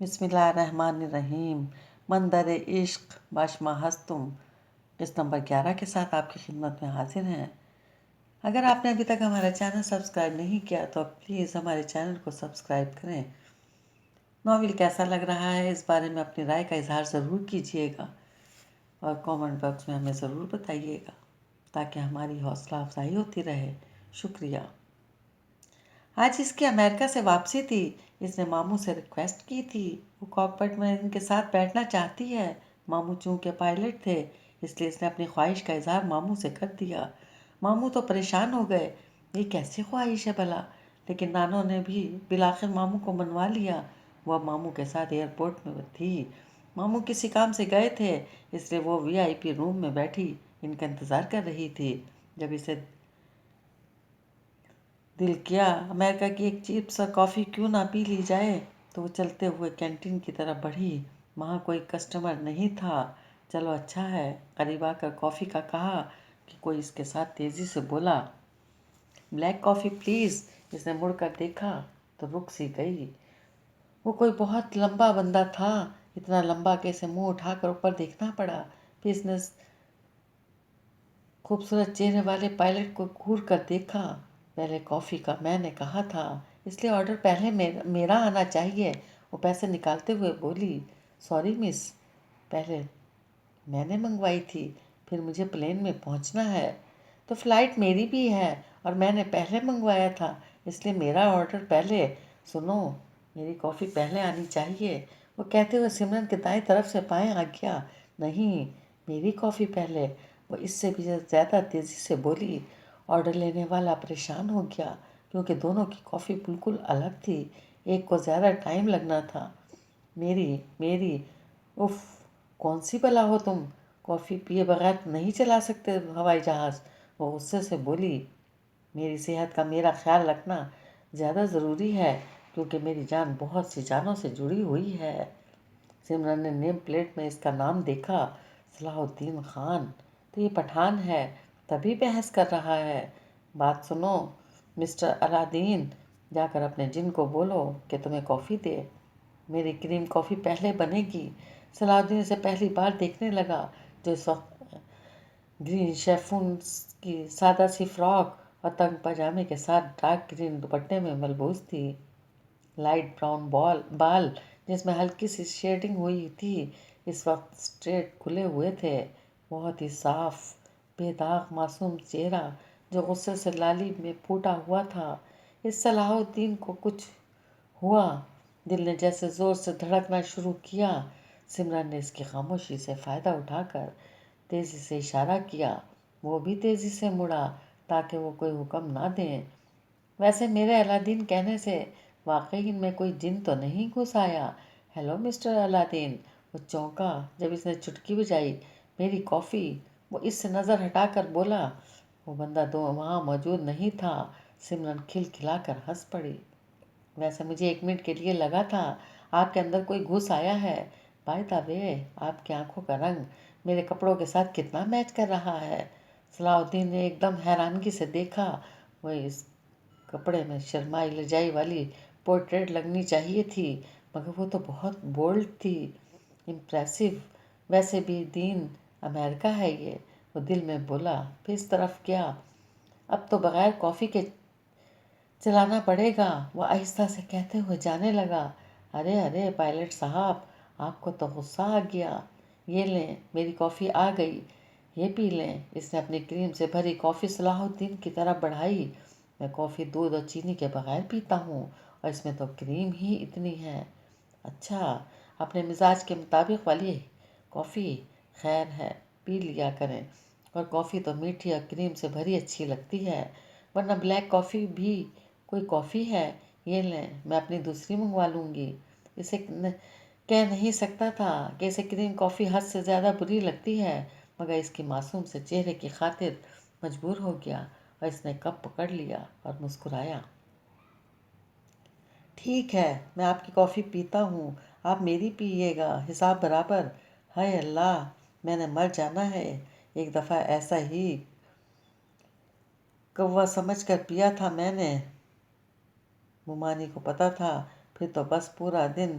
بسم اللہ الرحمن الرحیم۔ مندر عشق باشما ہستم قسط نمبر 11 کے ساتھ آپ کی خدمت میں حاضر ہیں۔ اگر آپ نے ابھی تک ہمارا چینل سبسکرائب نہیں کیا تو پلیز ہمارے چینل کو سبسکرائب کریں۔ ناول کیسا لگ رہا ہے اس بارے میں اپنی رائے کا اظہار ضرور کیجیے گا اور کامنٹ باکس میں ہمیں ضرور بتائیے گا تاکہ ہماری حوصلہ افزائی ہوتی رہے۔ شکریہ۔ آج اس کی امریکہ سے واپسی تھی۔ اس نے ماموں سے ریکویسٹ کی تھی، وہ کاکپٹ میں ان کے ساتھ بیٹھنا چاہتی ہے۔ ماموں چونکہ پائلٹ تھے اس لیے اس نے اپنی خواہش کا اظہار ماموں سے کر دیا۔ ماموں تو پریشان ہو گئے، یہ کیسی خواہش ہے بھلا، لیکن نانو نے بھی بالآخر ماموں کو منوا لیا۔ وہ اب ماموں کے ساتھ ایئرپورٹ میں تھی۔ ماموں کسی کام سے گئے تھے اس لیے وہ VIP روم میں بیٹھی ان کا انتظار کر رہی تھی۔ جب اسے دل کیا امریکہ کی ایک چیپ سا کافی کیوں نہ پی لی جائے تو وہ چلتے ہوئے کینٹین کی طرف بڑھی۔ وہاں کوئی کسٹمر نہیں تھا۔ چلو اچھا ہے، قریب آ کر کافی کا کہا کہ کوئی اس کے ساتھ تیزی سے بولا، بلیک کافی پلیز۔ اس نے مڑ کر دیکھا تو رک سی گئی۔ وہ کوئی بہت لمبا بندہ تھا، اتنا لمبا کہ اسے منہ اٹھا کر اوپر دیکھنا پڑا۔ پھر اس نے خوبصورت چہرے والے پائلٹ کو گھور کر دیکھا۔ پہلے کافی کا میں نے کہا تھا، اس لیے آرڈر پہلے میرا آنا چاہیے۔ وہ پیسے نکالتے ہوئے بولی، سوری مس، پہلے میں نے منگوائی تھی، پھر مجھے پلین میں پہنچنا ہے تو فلائٹ میری بھی ہے اور میں نے پہلے منگوایا تھا اس لیے میرا آرڈر پہلے۔ سنو، میری کافی پہلے آنی چاہیے۔ وہ کہتے ہوئے سمرن کے دائیں طرف سے بائیں آ گیا۔ نہیں، میری کافی پہلے، وہ اس سے بھی زیادہ تیزی سے بولی۔ آرڈر لینے والا پریشان ہو گیا کیونکہ دونوں کی کافی بالکل الگ تھی، ایک کو زیادہ ٹائم لگنا تھا۔ میری اف، کون سی بلا ہو تم، کافی پیے بغیر نہیں چلا سکتے ہوائی جہاز؟ وہ غصے سے بولی، میری صحت کا میرا خیال رکھنا زیادہ ضروری ہے کیونکہ میری جان بہت سی جانوں سے جڑی ہوئی ہے۔ سمرن نے نیم پلیٹ میں اس کا نام دیکھا، صلاح الدین خان، تو یہ پٹھان ہے، تبھی بحث کر رہا ہے۔ بات سنو مسٹر الادین، جا کر اپنے جن کو بولو کہ تمہیں کافی دے، میری کریم کافی پہلے بنے گی۔ صلاح الدین اسے پہلی بار دیکھنے لگا جو اس وقت گرین شیفون کی سادہ سی فراک اور تنگ پاجامے کے ساتھ ڈارک گرین دوپٹے میں ملبوس تھی۔ لائٹ براؤن بال جس میں ہلکی سی شیڈنگ ہوئی تھی اس وقت اسٹریٹ کھلے ہوئے تھے۔ بہت ہی صاف بے داغ معصوم چہرہ جو غصے سے لالی میں پھوٹا ہوا تھا۔ اس صلاح الدین کو کچھ ہوا، دل نے جیسے زور سے دھڑکنا شروع کیا۔ سمرن نے اس کی خاموشی سے فائدہ اٹھا کر تیزی سے اشارہ کیا۔ وہ بھی تیزی سے مڑا تاکہ وہ کوئی حکم نہ دیں۔ ویسے میرے الادین کہنے سے واقعی ان میں کوئی جن تو نہیں گھس آیا؟ Hello mister Aladdin. وہ چونکا جب اس نے چٹکی بجائی، میری کافی۔ وہ اس سے نظر ہٹا کر بولا، وہ بندہ وہاں موجود نہیں تھا۔ سمرن کھل کھلا کر ہنس پڑی۔ ویسے مجھے 1 منٹ کے لیے لگا تھا آپ کے اندر کوئی گھس آیا ہے۔ بائی دا وے، آپ کی آنکھوں کا رنگ میرے کپڑوں کے ساتھ کتنا میچ کر رہا ہے۔ صلاح الدین نے ایک دم حیرانگی سے دیکھا۔ وہ اس کپڑے میں شرمائی لجائی والی پورٹریٹ لگنی چاہیے تھی مگر وہ تو بہت بولڈ تھی، امپریسو۔ ویسے بھی دین امریکہ ہے یہ، وہ دل میں بولا، پھر اس طرف کیا، اب تو بغیر کافی کے چلانا پڑے گا۔ وہ آہستہ سے کہتے ہوئے جانے لگا، ارے ارے پائلٹ صاحب، آپ کو تو غصہ آ گیا، یہ لیں میری کافی آ گئی، یہ پی لیں۔ اس نے اپنی کریم سے بھری کافی صلاح الدین کی طرف بڑھائی۔ میں کافی دودھ اور چینی کے بغیر پیتا ہوں اور اس میں تو کریم ہی اتنی ہے۔ اچھا، اپنے مزاج کے مطابق والی کافی، خیر ہے پی لیا کریں، اور کافی تو میٹھی اور کریم سے بھری اچھی لگتی ہے، ورنہ بلیک کافی بھی کوئی کافی ہے، یہ لیں میں اپنی دوسری منگوا لوں گی۔ اسے کہہ نہیں سکتا تھا کہ اسے کریم کافی حد سے زیادہ بری لگتی ہے مگر اس کی معصوم سے چہرے کی خاطر مجبور ہو گیا اور اس نے کپ پکڑ لیا اور مسکرایا، ٹھیک ہے میں آپ کی کافی پیتا ہوں، آپ میری پیئے گا، حساب برابر۔ ہائے اللہ، میں نے مر جانا ہے، ایک دفعہ ایسا ہی کوا سمجھ کر پیا تھا میں نے، مومانی کو پتہ تھا، پھر تو بس پورا دن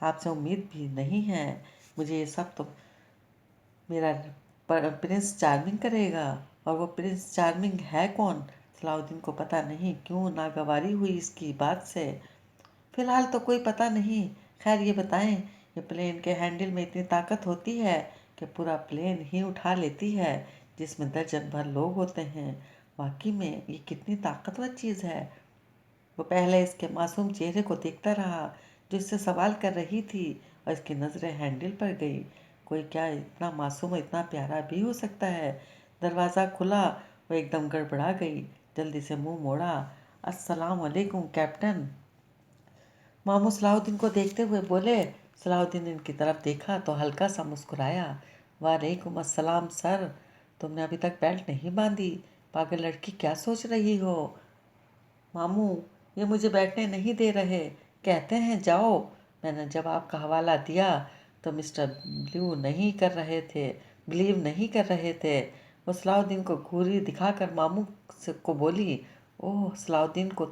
آپ سے امید بھی نہیں ہے۔ مجھے یہ سب تو میرا پرنس چارمنگ کرے گا، اور وہ پرنس چارمنگ ہے کون؟ صلاح الدین کو پتہ نہیں کیوں ناگواری ہوئی اس کی بات سے۔ فی الحال تو کوئی پتہ نہیں، خیر یہ بتائیں، یہ پلین کے ہینڈل میں اتنی طاقت ہوتی ہے کہ پورا پلین ہی اٹھا لیتی ہے، جس میں درجن بھر لوگ ہوتے ہیں؟ واقعی میں یہ کتنی طاقتور چیز ہے؟ وہ پہلے اس کے معصوم چہرے کو دیکھتا رہا جو اس سے سوال کر رہی تھی، اور اس کی نظریں ہینڈل پر گئی۔ کوئی کیا اتنا معصوم اور اتنا پیارا بھی ہو سکتا ہے؟ دروازہ کھلا، وہ ایک دم گڑبڑا گئی، جلدی سے منہ موڑا۔ السلام علیکم کیپٹن۔ ماموں صلاح الدین کو دیکھتے ہوئے بولے۔ صلاح الدین نے ان کی طرف دیکھا تو ہلکا سا مسکرایا۔ وعلیکم السلام سر، تم نے ابھی تک بیلٹ نہیں باندھی، پاگل لڑکی کیا سوچ رہی ہو؟ ماموں یہ مجھے بیٹھنے نہیں دے رہے، کہتے ہیں جاؤ۔ میں نے جب آپ کا حوالہ دیا تو مسٹر بلیو نہیں کر رہے تھے۔ وہ صلاح الدین کو گھوری دکھا کر ماموں کو بولی، اوہ صلاح الدین کو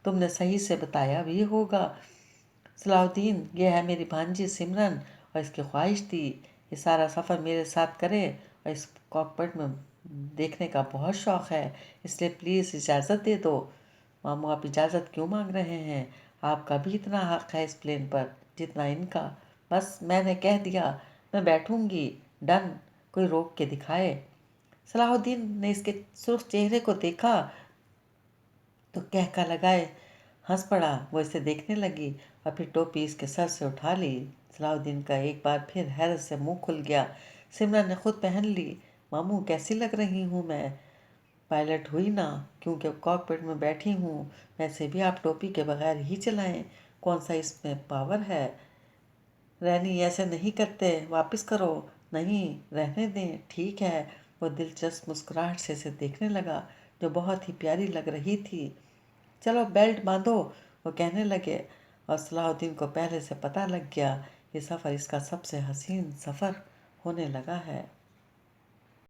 تم نے صحیح سے بتایا بھی ہوگا۔ صلاح الدین یہ ہے میری بھانجی سمرن، اور اس کی خواہش تھی یہ سارا سفر میرے ساتھ کرے، اور اس کاکپٹ میں دیکھنے کا بہت شوق ہے، اس لیے پلیز اجازت دے دو۔ ماموں آپ اجازت کیوں مانگ رہے ہیں؟ آپ کا بھی اتنا حق ہے اس پلین پر جتنا ان کا۔ بس میں نے کہہ دیا، میں بیٹھوں گی، ڈن، کوئی روک کے دکھائے۔ صلاح الدین نے اس کے سرخ چہرے کو دیکھا تو کہکا لگائے ہنس پڑا۔ وہ اسے دیکھنے لگی اور پھر ٹوپی اس کے سر سے اٹھا لی۔ صلاح الدین کا ایک بار پھر حیرت سے منہ کھل گیا۔ سمرن نے خود پہن لی۔ ماموں کیسی لگ رہی ہوں میں؟ پائلٹ ہوئی نا، کیونکہ کاکپٹ میں بیٹھی ہوں، ویسے بھی آپ ٹوپی کے بغیر ہی چلائیں، کون سا اس میں پاور ہے؟ رینی ایسے نہیں کرتے، واپس کرو۔ نہیں رہنے دیں، ٹھیک ہے۔ وہ دلچسپ مسکراہٹ سے اسے دیکھنے لگا جو بہت ہی پیاری لگ رہی تھی۔ چلو بیلٹ باندھو، وہ کہنے لگے، اور صلاح الدین کو پہلے سے پتہ لگ گیا یہ سفر اس کا سب سے حسین سفر ہونے لگا ہے۔